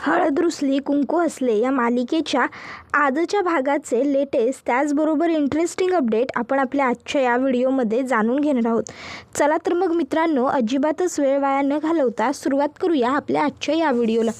हळद रुसली कुंकू हसले या मालिकेच्या आजच्या भागाचे लेटेस्ट त्याचबरोबर इंटरेस्टिंग अपडेट आपण आपल्या आजच्या या व्हिडिओमध्ये जाणून घेणार आहोत. चला तर मग मित्रांनो, अजिबातच वेळ वाया न घालवता सुरुवात करूया आपल्या आजच्या या व्हिडिओला.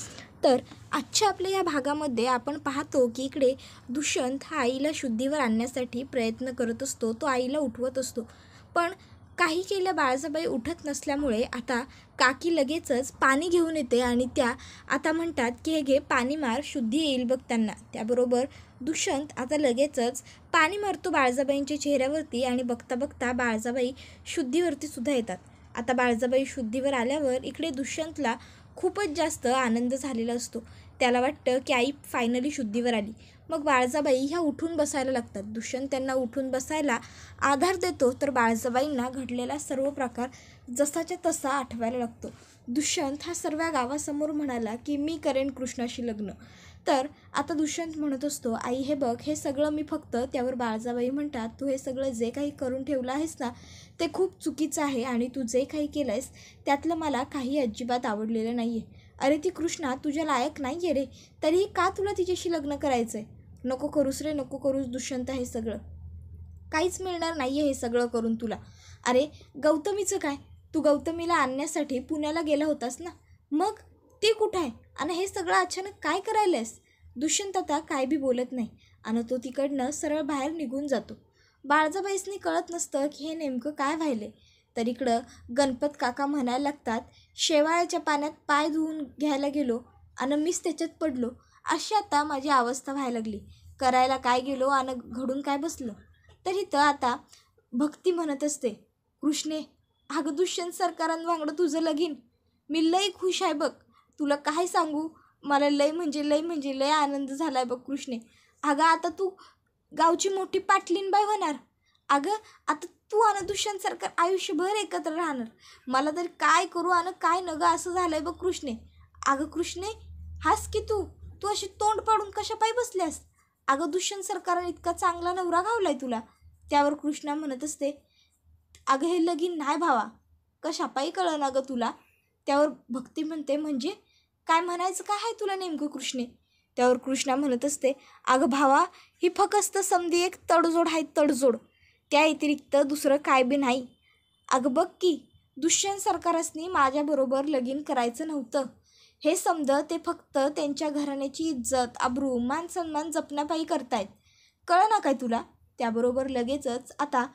तर आजच्या आपल्या या भागामध्ये आपण पाहतो की इकडे दुष्यंत हा आईला शुद्धीवर आणण्यासाठी प्रयत्न करत असतो. तो आईला उठवत असतो, पण काही केल्या बाळजाबाई उठत नसल्यामुळे आता काकी लगेचच पाणी घेऊन येते आणि त्या आता म्हणतात की हे घे पाणी मार, शुद्धी येईल बघ त्यांना. त्याबरोबर दुष्यंत आता लगेचच पाणी मारतो बाळजाबाईंच्या चेहऱ्यावरती आणि बघता बघता बाळजाबाई शुद्धीवरती सुद्धा येतात. आता बाळजाबाई शुद्धीवर आल्यावर इकडे दुष्यंतला खूपच जास्त आनंद झालेला असतो. त्याला वाटतं की आई फायनली शुद्धीवर आली. मग बाळजाबाई ह्या उठून बसायला लागतात. दुष्यंत त्यांना उठून बसायला आधार देतो, तर बाळजाबाईंना घडलेला सर्व प्रकार जसाच्या तसा आठवायला लागतो. दुष्यंत हा सर्व गावासमोर म्हणाला की मी करेन कृष्णाशी लग्न. तर आता दुष्यंत म्हणत असतो, आई हे बघ, हे सगळं मी फक्त. त्यावर बाळजाबाई म्हणतात, तू हे सगळं जे काही करून ठेवलं आहेस ना, ते खूप चुकीचं आहे आणि तू जे काही केलं आहेस त्यातलं मला काही अजिबात आवडलेलं नाही आहे. अरे ती कृष्णा तुझ्या लायक नाही आहे रे, तरीही का तुला तिच्याशी लग्न करायचं आहे? नको करूस रे, नको करूस दुष्यंत. हे सगळं काहीच मिळणार नाही आहे हे सगळं करून तुला. अरे गौतमीचं काय? तू गौतमीला आणण्यासाठी पुण्याला गेला होतास ना, मग ती कुठं आहे आणि हे सगळं अचानक काय करायलास? दुष्यंत आता काय बी बोलत नाही आणि तो तिकडनं सरळ बाहेर निघून जातो. बाळजाबाईसनी कळत नसतं की हे नेमकं काय व्हायले. तर इकडं गणपत काका म्हणायला लागतात, शेवाळ्याच्या पाण्यात पाय धुवून घ्यायला गेलो आणि मीच त्याच्यात पडलो, अशी आता माझी अवस्था व्हायला लागली. करायला काय गेलो आणि घडून काय बसलं. तर इथं आता भक्ती म्हणत असते, कृष्णे अगं दुष्यंत सरकारांवांगडं तुझं लगीन, मी लई खुश आहे बघ. तुला काय सांगू, मला लई म्हणजे लई आनंद झाला आहे बघ कृष्णे. अगं आता तू गावची मोठी पाटलीनबाई होणार. अगं आता तू आणि दुष्यंत सरकार आयुष्यभर एकत्र राहणार. मला तर काय करू आणि काय नगं असं झालं आहे बघ कृष्णे. अगं कृष्णे हास की तू तू अशी तोंड पाडून कशा पायी बसल्यास? अगं दुष्यंत सरकाराने इतका चांगला नवरा घावलाय तुला. त्यावर कृष्णा म्हणत असते, अगं हे लगीन नाही भावा, कशा पायी कळलं ना गं तुला. त्यावर भक्ती म्हणते, म्हणजे काय म्हणायचं काय आहे तुला नेमकं कृष्णे? त्यावर कृष्णा म्हणत असते, अगं भावा ही फक्त समधी एक तडजोड आहे, तडजोड. त्या व्यतिरिक्त दुसरं काय बी नाही. अगं बघ की दुष्यंत सरकारसनी माझ्याबरोबर लगीन करायचं नव्हतं. हे समज ते फक्त त्यांच्या घराण्याची इज्जत, आबरू, मान सन्मान जपण्यापायी करतायत. कळलं ना काय तुला? त्याबरोबर लगेचच आता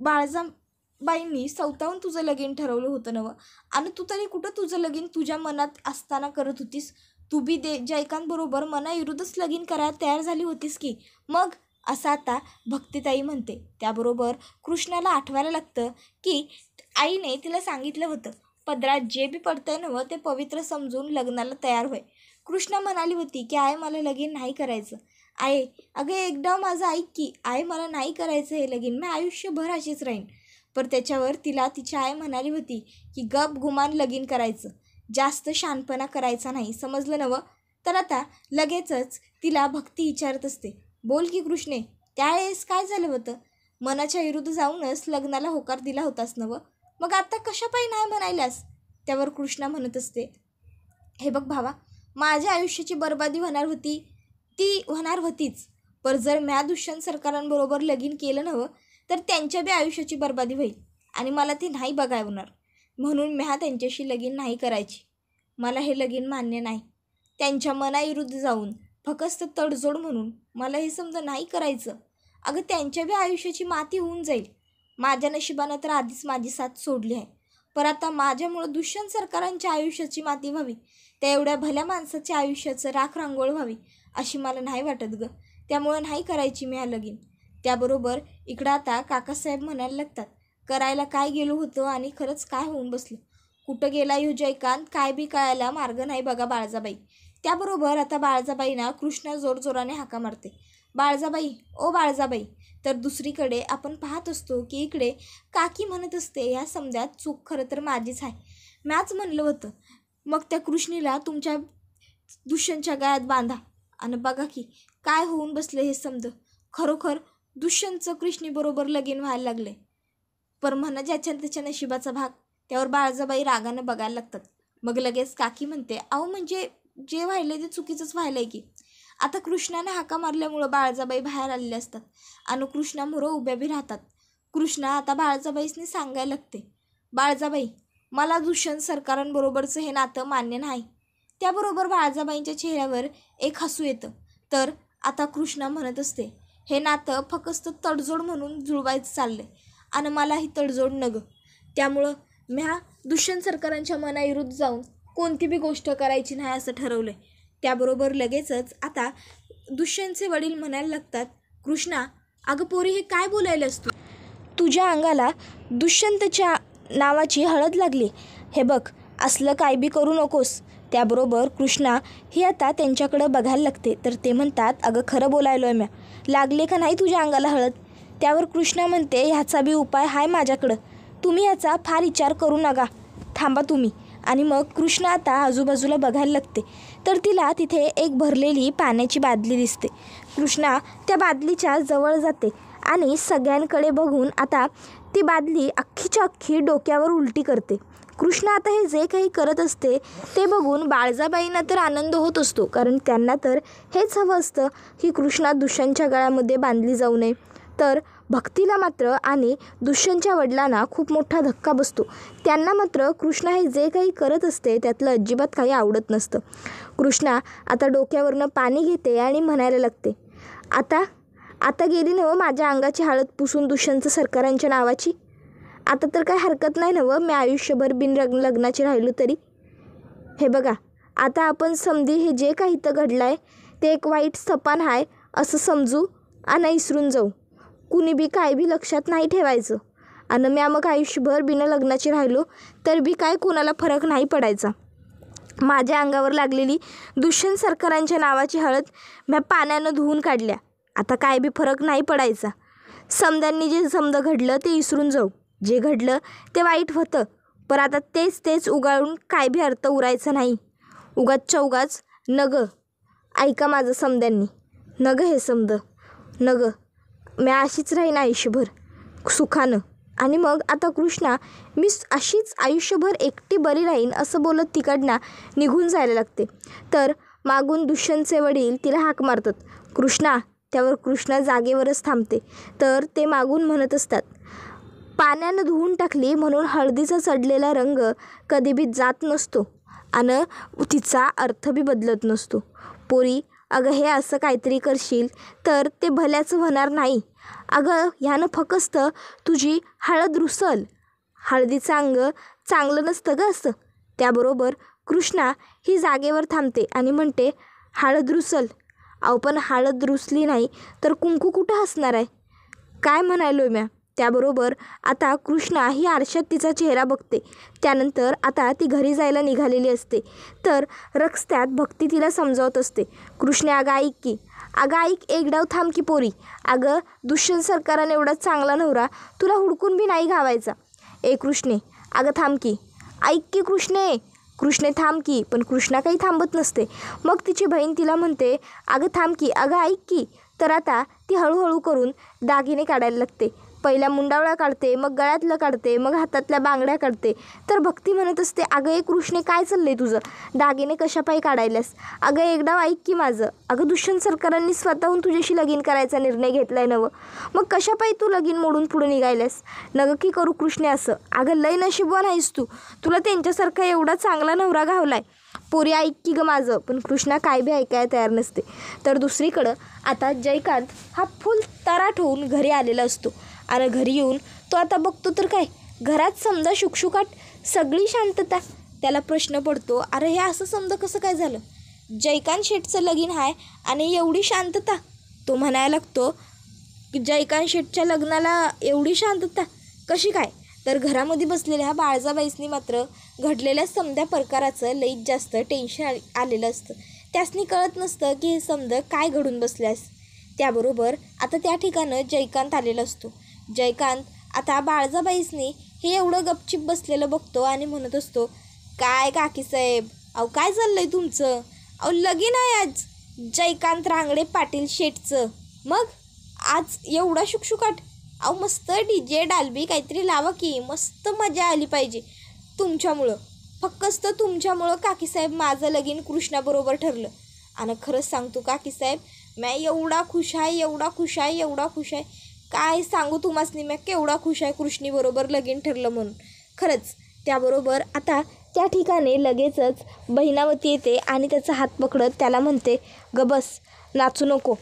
बाळजाबाईंनी स्वतःहून तुझं लगीन ठरवलं होतं नवं, आणि तू तरी कुठं तुझं लगीन तुझ्या मनात असताना करत होतीस. तू बी जयकांबरोबर मनाविरुद्धच लगीन करायला तयार झाली होतीस की मग, असं आता भक्तिताई म्हणते. त्याबरोबर कृष्णाला आठवायला लागतं की आईने तिला सांगितलं होतं, पदरात जे बी पडतंय नवं ते पवित्र समजून लग्नाला तयार होय. कृष्णा म्हणाली होती की आय मला लगीन नाही करायचं. आहे अगं एकदा माझं ऐक की, आय मला नाही करायचं हे लगीन, मी आयुष्यभर अशीच राहीन. पण त्याच्यावर तिला तिची आई म्हणाली होती की गप गुमान लगीन करायचं, जास्त शहाणपणा करायचा नाही, समजलं नवं. तर आता लगेचच तिला भक्ती विचारत असते, बोल की कृष्णे, त्यावेळेस काय झालं होतं? मनाच्या विरुद्ध जाऊनच लग्नाला होकार दिला होतास नवं, मग आता कशापायी नाही म्हणायलास? त्यावर कृष्णा म्हणत असते, हे बघ भावा, माझ्या आयुष्याची बरबादी होणार होती ती होणार होतीच, पण जर म्या दुष्यंत सरकारांबरोबर लगीन केलं नवं तर त्यांच्या बी आयुष्याची बरबादी होईल आणि मला ती नाही बघावणार. म्हणून म्या त्यांच्याशी लगीन नाही करायची. मला हे लगीन मान्य नाही. त्यांच्या मनाविरुद्ध जाऊन फक्त तडजोड म्हणून मला हे समजा नाही करायचं. अगं त्यांच्या बी आयुष्याची माती होऊन जाईल. माझ्या नशिबानं तर आधीच माझी साथ सोडली आहे, पण आता माझ्यामुळं दुष्यंत सरकारांच्या आयुष्याची माती व्हावी, त्या एवढ्या भल्या माणसाच्या आयुष्याचं राख रांगोळ व्हावी अशी मला नाही वाटत गं. त्यामुळं नाही करायची मी हा लगीन. त्याबरोबर इकडं आता काकासाहेब म्हणायला लागतात, करायला काय गेलो होतो आणि खरंच काय होऊन बसलं. कुठं गेला यो जयकांत, काय बी कळायला मार्ग नाही बघा बाळजाबाई. त्याबरोबर आता बाळजाबाईंना कृष्णा जोरजोराने हाका मारते, बाळजाबाई ओ बाळजाबाई. तर दुसरीकडे आपण पाहत असतो की इकडे काकी म्हणत असते, या समजात चूक खरं तर माझीच आहे, मॅच म्हणलं होतं. मग त्या कृष्णीला तुमच्या दुष्यंतच्या गळ्यात बांधा आणि बघा की काय होऊन बसले हे समज. खरोखर दुष्यंतचं कृष्णीबरोबर लगीन व्हायला लागले, पर म्हणा ज्याच्या त्याच्या नशिबाचा भाग. त्यावर बाळजाबाई रागानं बघायला लागतात. मग लगेच काकी म्हणते, अहो म्हणजे जे व्हायलं ते चुकीचंच व्हायलं आहे की. आता कृष्णाने हाका मारल्यामुळं बाळजाबाई बाहेर आलेले असतात आणि कृष्णामोरं उभ्या बी राहतात. कृष्णा आता बाळजाबाईसनी सांगायला लागते, बाळजाबाई मला दुष्यंत सरकारांबरोबरचं हे नातं मान्य नाही. त्याबरोबर बाळजाबाईंच्या चेहऱ्यावर एक हसू येतं. तर आता कृष्णा म्हणत असते, हे नातं फक्त तडजोड म्हणून जुळवायचं चाललंय आणि मला ही तडजोड नग. त्यामुळं म्या दुष्यंत सरकारांच्या मनाविरुद्ध जाऊन कोणती बी गोष्ट करायची नाही असं ठरवलं आहे. त्याबरोबर लगेचच आता दुष्यंतचे वडील म्हणायला लागतात, कृष्णा अगं पोरी हे काय बोलायलास तू? तुझ्या अंगाला दुष्यंतच्या नावाची हळद लागली. हे बघ असलं काय बी करू नकोस. त्याबरोबर कृष्णा ही आता त्यांच्याकडं बघायला लागते. तर ते म्हणतात, अगं खरं बोलायलो आहे म्या, लागले का नाही तुझ्या अंगाला हळद? त्यावर कृष्णा म्हणते, ह्याचा बी उपाय आहे माझ्याकडं, तुम्ही ह्याचा फार विचार करू नका, थांबा तुम्ही. आणि मग कृष्णा आता आजूबाजूला बघायला लागते. तर तिला तिथे एक भरलेली पाण्याची बादली दिसते. कृष्णा त्या बादलीच्या जवळ जाते आणि सगळ्यांकडे बघून आता ती बादली अख्खीच्या अख्खी डोक्यावर उलटी करते. कृष्णा आता हे जे काही करत असते ते बघून बाळजाबाईंना तर आनंद होत असतो, कारण त्यांना तर हेच हवं असतं की कृष्णा दुष्यंतच्या गळ्यामध्ये बांधली जाऊ नये. तर भक्तीला मात्र आणि दुष्यंतच्या वडिलांना खूप मोठा धक्का बसतो. त्यांना मात्र कृष्णा हे जे काही करत असते त्यातलं अजिबात काही आवडत नसतं. कृष्णा आता डोक्यावरनं पाणी घेते आणि म्हणायला लागते, आता गेली नवं माझ्या अंगाची हळद पुसून दुष्यंत सरकारांच्या नावाची. आता तर काय हरकत नाही नवं, मी आयुष्यभर लग्नाची राहिलो तरी. हे बघा आता आपण समधी हे जे काही इथं घडलं आहे ते एक वाईट सपान आहे असं समजू आणि विसरून जाऊ. कुणी बी काय बी लक्षात नाही ठेवायचं. आणि म्या मग आयुष्यभर लग्नाची राहिलो तर बी काय कोणाला फरक नाही पडायचा. माझ्या अंगावर लागलेली दुष्यंत सरकारांच्या नावाची हळद म्या पाण्यानं धुवून काढल्या. आता काय बी फरक नाही पडायचा. समद्यांनी जे समद घडलं ते विसरून जाऊ. जे घडलं ते वाईट होतं, पण आता तेच उगाळून काय बी अर्थ उरायचा नाही. उगाचच्या उगाच नग ऐका माझं समद्यांनी, नग हे समद नग, मी अशीच राहीन आयुष्यभर सुखानं. आणि मग आता कृष्णा मी अशीच आयुष्यभर एकटी बरी राहीन असं बोलत तिकडनं निघून जायला लागते. तर मागून दुष्यंतचे वडील तिला हाक मारतात, कृष्णा. त्यावर कृष्णा जागेवरच थांबते. तर ते मागून म्हणत असतात, पाण्यानं धुवून टाकली म्हणून हळदीचा चढलेला रंग कधी बी जात नसतो आणि तिचा अर्थ बी बदलत नसतो. पोरी अगं हे असं काहीतरी करशील तर ते भल्याचं होणार नाही. अगं ह्यानं फक्त तुझी हळद रुसल. हळदीचं अंग चांगलं नसतं गं असं. त्याबरोबर कृष्णा ही जागेवर थांबते आणि म्हणते, हळद रुसल. अहो पण हळद रुसली नाही तर कुंकू कुठं असणार आहे? काय म्हणायलो म्या? त्याबरोबर आता कृष्णा ही आरशात तिचा चेहरा बघते. त्यानंतर आता ती घरी जायला निघालेली असते. तर रस्त्यात भक्ती तिला समजावत असते, कृष्णे अगं ऐक की, अगं ऐक एक डाव थांब की पोरी. अगं दुष्यंत सरकाराने एवढा चांगला नवरा तुला हुडकून बी नाही घावायचा. ए कृष्णे अगं थांब की, ऐक की कृष्णे थांब की. पण कृष्णा काही थांबत नसते. मग तिची बहीण तिला म्हणते, अगं थांब की, अगं ऐक की. तर आता ती हळूहळू करून दागिने काढायला लागते. पहिल्या मुंडावळा काढते, मग गळ्यातलं काढते, मग हातातल्या बांगड्या काढते. तर भक्ती म्हणत असते, अगं ए कृष्णे काय चाललंय तुझं? दागिने कशापायी काढायलास? अगं एकदा ऐक की माझं. अगं दुष्यंत सरकारांनी स्वतःहून तुझ्याशी लगीन करायचा निर्णय घेतलाय नवं, मग कशापायी तू लगीन मोडून पुढे निघायलास? नगं की करू कृष्णे असं. अगं लय नशीबवान आहेस तू, तुला त्यांच्यासारखा एवढा चांगला नवरा घावलाय. पोरी ऐक की गं माझं. पण कृष्णा काय बी ऐकायला तयार नसते. तर दुसरीकडं आता जयकांत हा फुल तराट होऊन घरी आलेला असतो. आणि घरी येऊन तो आता बघतो तर काय घरात समजा शुकशुकाट, सगळी शांतता. त्याला प्रश्न पडतो, अरे हे असं समजा कसं काय झालं? जयकांत शेठचं लगीन आहे आणि एवढी शांतता? तो म्हणायला लागतो, जयकांत शेठच्या लग्नाला एवढी शांतता कशी काय? तर घरामध्ये बसलेल्या बाळजाबाईसनी मात्र घडलेल्या समध्या प्रकाराचं लईच जास्त टेन्शन आलेलं असतं. त्यासनी कळत नसतं की हे समजा काय घडून बसल्यास. त्याबरोबर आता त्या ठिकाणं जयकांत आलेला असतो. जयकांत आता बाळजाबाईसनी हे एवढं गपचिप बसलेलं बघतो आणि म्हणत असतो, काय काकीसाहेब, अहो काय चाललंय तुमचं? अहो लगीन आहे आज जयकांत रांगडे पाटील शेठचं. मग आज एवढा शुकशुकाट? अहो मस्त DJ डाल्बी काहीतरी लावा की, मस्त मजा आली पाहिजे तुमच्यामुळं. फक्त तुमच्यामुळं काकीसाहेब माझं लगीन कृष्णाबरोबर ठरलं. आणि खरंच सांगतो काकीसाहेब, मी एवढा खुश आहे, एवढा खुश आहे, एवढा खुश आहे, काय सांगू तुम्हासनी मी केवढा खुश आहे कृष्णीबरोबर लगीन ठरलं म्हणून. खरंच. त्याबरोबर आता त्या ठिकाणी लगेचच बहिणावती येते आणि त्याचा हात पकडत त्याला म्हणते, ग बस, नाचू नको,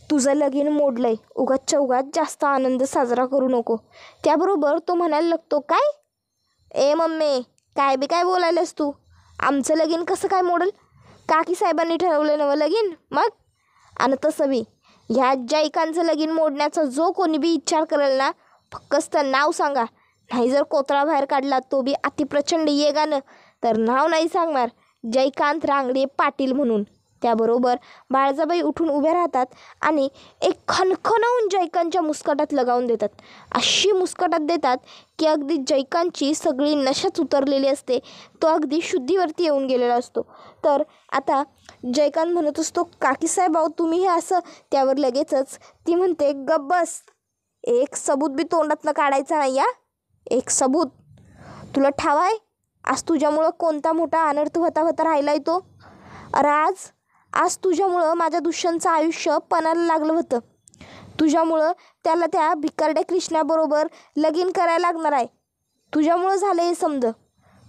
तुझं लगीन मोडलंय, उगाचच्या उगाच जास्त आनंद साजरा करू नको. त्याबरोबर तो म्हणायला लागतो, काय ए मम्मी, काय बी काय बोलायलास तू, आमचं लगीन कसं काय मोडल, काकीसाहेबांनी ठरवलं नवं लगीन मग. आणि तसं बी ह्या जयकांचं लगीन मोडण्याचा जो कोणी बी विचार करेल ना, फक्त नाव सांगा, नाही जर कोतळा बाहेर काढला तो बी अतिप्रचंड येगानं, तर नाव नाही सांगणार, जयकांत रांगडे पाटील म्हणून. त्याबरोबर बाळजाबाई उठून उभ्या राहतात आणि एक खणखणवून जयकांतच्या मुस्कटात लगावून देतात. अशी मुस्कटात देतात की अगदी जयकांतची सगळी नशाच उतरलेली असते, तो अगदी शुद्धीवरती येऊन गेलेला असतो. तर आता जयकांत म्हणत असतो, काकीसाहेब अहो तुम्ही हे असं. त्यावर लगेचच ती म्हणते, गप्प बस, एक सबूत बी तोंडातनं काढायचा नाही या, एक सबूत तुला ठावाय, आज तुझ्यामुळं कोणता मोठा अनर्थ होता राहिलाय तो. अरे आज तुझ्यामुळं माझ्या दुष्यंतचं आयुष्य पणाला लागलं होतं, तुझ्यामुळं त्याला त्या भिकारड्या कृष्णाबरोबर लगीन करायला लागणार आहे, तुझ्यामुळं झालं हे समज.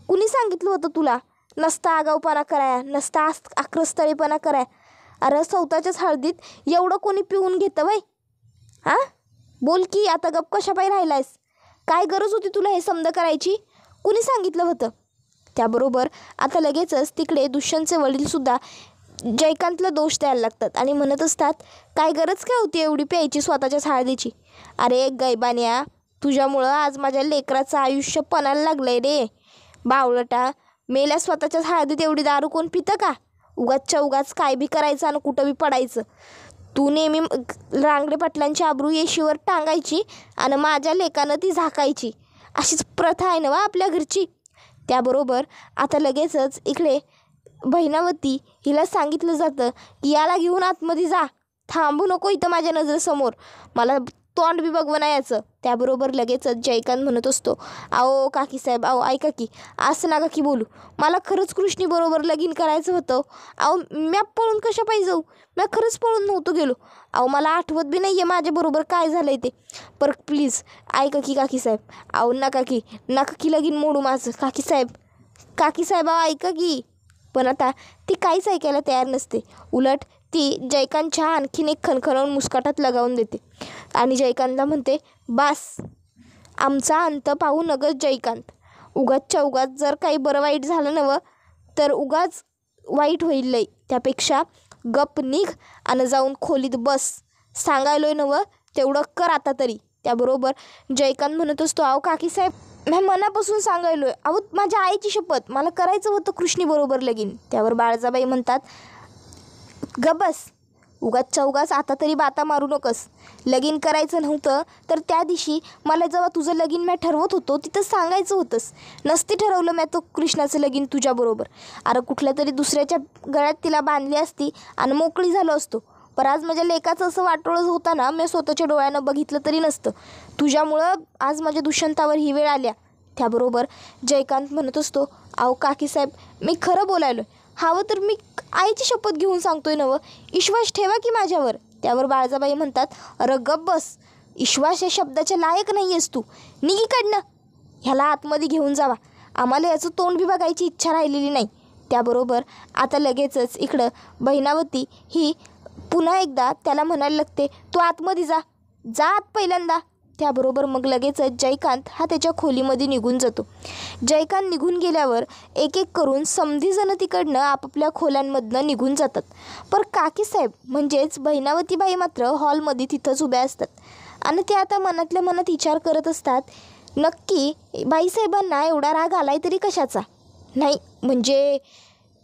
कुणी सांगितलं होतं तुला नसता आगाऊपणा कराया, नसता आक्रस्तळीपणा कराया. अरे स्वतःच्याच हळदीत एवढं कोणी पिऊन घेतं बाई. हां बोल की, आता गप कशा पायी राहिलायस, काय गरज होती तुला हे समज करायची, कुणी सांगितलं होतं. त्याबरोबर आता लगेचच तिकडे दुष्यंतचे वडीलसुद्धा जयकांतला दोष द्यायला लागतात आणि म्हणत असतात, काय गरज काय होती एवढी प्यायची स्वतःच्याच हळदीची. अरे गैबान्या, तुझ्यामुळं आज माझ्या लेकराचं आयुष्य पणाला लागलंय रे बावळटा, मेल्या स्वतःच्याच हळदीत एवढी दारू कोण पितं का, उगाचच्या उगाच काय बी करायचं आणि कुठं बी पडायचं. तू नेहमी रांगडे पाटलांची आबरू येशीवर टांगायची आणि माझ्या लेकानं ती झाकायची, अशीच प्रथा आहे ना वा आपल्या घरची. त्याबरोबर आता लगेचच इकडे बहिणावती हिला सांगितलं जातं की याला घेऊन आतमध्ये जा, थांबू नको इथं माझ्या नजरेसमोर, मला तोंड बी बघवं नाही याचं. त्याबरोबर लगेचच जयकांत म्हणत असतो, अहो काकीसाहेब, अहो ऐका की, असं नका की बोलू, मला खरंच कृष्णीबरोबर लगीन करायचं होतं. अहो म्या पळून कशा पाहिजे जाऊ, म्या खरंच पळून नव्हतो गेलो, अहो मला आठवत बी नाही आहे माझ्याबरोबर काय झालं आहे ते, पर प्लीज ऐका की काकीसाहेब, अहो नका की लगीन मोडू माझं काकीसाहेब अहो ऐका की. पण आता ती काहीच ऐकायला तयार नसते, उलट ती जयकांतच्या आणखीन एक खणखणवून मुस्कटात लगावून देते आणि जयकांतला म्हणते, बास, आमचा अंत पाहू नगं जयकांत, उगाचच्या उगाच जर काही बरं वाईट झालं नवं तर उगाच वाईट होईल लई, त्यापेक्षा गप निघ आणि जाऊन खोलीत बस, सांगायलोय नवं तेवढं कर आता तरी. त्याबरोबर जयकांत म्हणत असतो, अहो काकीसाहेब, मी मनापासून सांगायलोय, अहो माझ्या आईची शपथ, मला करायचं होतं कृष्णीबरोबर लगीन. त्यावर बाळजाबाई म्हणतात, ग बस, उगाचच्या उगाच आता तरी बाता मारू नकोस, लगीन करायचं नव्हतं तर त्या दिवशी मला जेव्हा तुझं लगीन मी ठरवत होतो तिथं सांगायचं होतंस, नसते ठरवलं मी तो कृष्णाचं लगीन तुझ्याबरोबर, अरे कुठल्या तरी दुसऱ्याच्या गळ्यात तिला बांधली असती आणि मोकळी झालो असतो. पण आज माझ्या लेकाचं असं वाटोळं होता ना, मी स्वतःच्या डोळ्यानं बघितलं तरी नसतं, तुझ्यामुळं आज माझ्या दुष्यंतावर ही वेळ आल्या. त्याबरोबर जयकांत म्हणत असतो, अहो काकीसाहेब, मी खरं बोलायलो, हवं तर मी आईची शपथ घेऊन सांगतोय नवं, विश्वास ठेवा की माझ्यावर. त्यावर बाळजाबाई म्हणतात, अरे गप बस, विश्वास या शब्दाच्या लायक नाही आहेस तू, निघीकडनं, ह्याला आतमध्ये घेऊन जावा, आम्हाला याचं तोंड बी बघायची इच्छा राहिलेली नाही. त्याबरोबर आता लगेचच इकडं बहिणावती ही पुन्हा एकदा त्याला म्हणायला लागते, तू आतमध्ये जा आत पहिल्यांदा. त्याबरोबर मग लगेचच जयकांत हा त्याच्या खोलीमध्ये निघून जातो. जयकांत निघून गेल्यावर एक एक करून समधीजणं तिकडनं आपापल्या खोल्यांमधनं निघून जातात. पण काकीसाहेब म्हणजेच बहिणावतीबाई मात्र हॉलमध्ये तिथंच उभ्या असतात आणि ते आता मनातल्या मनात विचार करत असतात, नक्की बाईसाहेबांना एवढा राग आलाय तरी कशाचा. नाही म्हणजे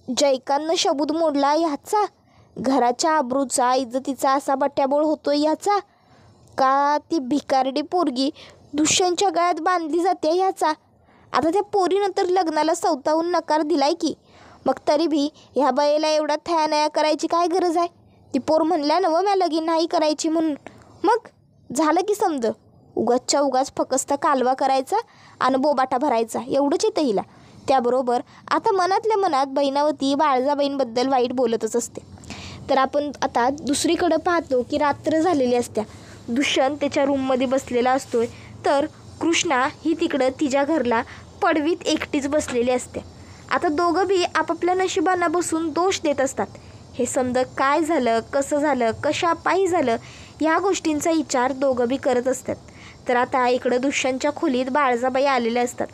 जयकांतनं शबूत मोडला ह्याचा, घराच्या आबरूचा इज्जतीचा असा बट्ट्याबोळ होतोय ह्याचा, का ती भिकारडी पोरगी दुष्यंतच्या गळ्यात बांधली जाते ह्याचा. आता त्या पोरीनंतर लग्नाला स्वतःहून नकार दिलाय की, मग तरी भी ह्या बाईला एवढा थयानया करायची काय गरज आहे. ती पोर म्हणल्या ना म्या लगीन नाही करायची म्हणून, मग झालं की समज, उगाचच्या उगाच फकस्त कालवा करायचा आणि बोबाटा भरायचा, एवढंच येतं हिला. त्याबरोबर आता मनातल्या मनात बहिणावती बाळजाबाईंबद्दल वाईट बोलतच असते. तर आपण आता दुसरीकडं पाहतो की रात्र झालेली असते. दुष्यंत त्याच्या रूममध्ये बसलेला असतोय, तर कृष्णा ही तिकडं तिच्या घरला पडवीत एकटीच बसलेली असते. आता दोघं बी आपापल्या नशिबांना बसून दोष देत असतात. हे समजा काय झालं, कसं झालं, कशा पायी झालं, ह्या गोष्टींचा विचार दोघं बी करत असतात. तर आता इकडं दुष्यंतच्या खोलीत बाळजाबाई आलेल्या असतात.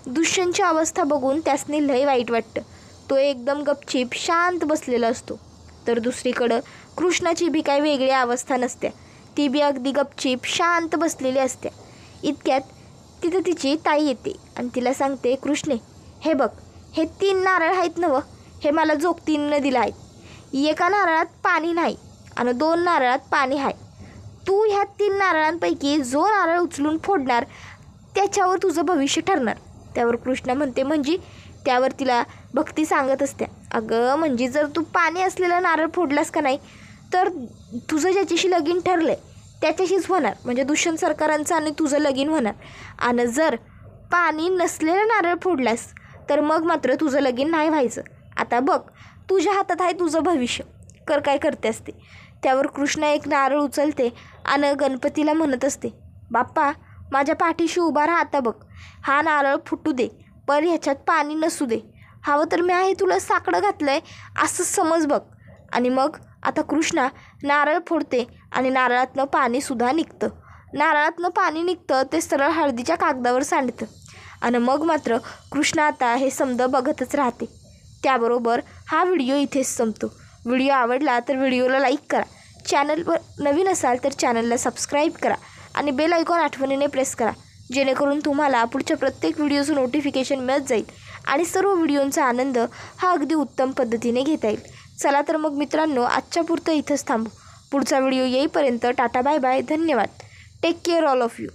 दुष्यंतची अवस्था बघून त्यासनी लय वाईट वाटतं. तो एकदम गपचीप शांत बसलेला असतो. तर दुसरीकडं कृष्णाची बी काही वेगळी अवस्था नसते. ती बी अगदी गपचीप शांत बसलेली असते. इतक्यात तिथं तिची ताई येते आणि तिला सांगते, कृष्णे हे बघ, हे 3 नारळ आहेत नवं, हे मला जोगतीनं दिलं आहेत. एका नारळात पाणी नाही आणि 2 नारळात पाणी आहे. तू ह्या 3 नारळांपैकी जो नारळ उचलून फोडणार त्याच्यावर तुझं भविष्य ठरणार. त्यावर कृष्णा म्हणते, म्हणजे त्यावर तिला भक्ती सांगत असते, अगं म्हणजे जर तू पाणी असलेला नारळ फोडलास का नाही तर तुझं ज्याच्याशी लगीन ठरलं आहे त्याच्याशीच होणार, म्हणजे दुष्यंत सरकारांचं आणि तुझं लगीन होणार. आणि जर पाणी नसलेलं नारळ फोडलास तर मग मात्र तुझं लगीन नाही व्हायचं. आता बघ, तुझ्या हातात आहे तुझं भविष्य, कर काय करते असते. त्यावर कृष्णा एक नारळ उचलते आणि गणपतीला म्हणत असते, बाप्पा माझ्या पाठीशी उभा राहा, आता बघ हा नारळ फुटू दे, पण ह्याच्यात पाणी नसू दे, हवं तर मी आहे तुला साकडं घातलं आहे असं समज बघ. आणि मग आता कृष्णा नारळ फोडते आणि नारळातनं पाणीसुद्धा निघतं. नारळातनं पाणी निघतं ते सरळ हळदीच्या कागदावर सांडतं. आणि मग मात्र कृष्णा आता हे समजा बघतच राहते. त्याबरोबर हा व्हिडिओ इथेच संपतो. व्हिडिओ आवडला तर व्हिडिओला लाईक करा, चॅनलवर नवीन असाल तर चॅनलला सबस्क्राईब करा आणि बेल आयकॉन आठवणीने प्रेस करा, जेणेकरून तुम्हाला पुढच्या प्रत्येक व्हिडिओचं नोटिफिकेशन मिळत जाईल आणि सर्व व्हिडिओंचा आनंद हा अगदी उत्तम पद्धतीने घेता येईल. चला तर मग मित्रांनो, आजच्या पुरतं इथंच थांबू. पुढचा व्हिडिओ येईपर्यंत टाटा बाय बाय, धन्यवाद. Take care all of you.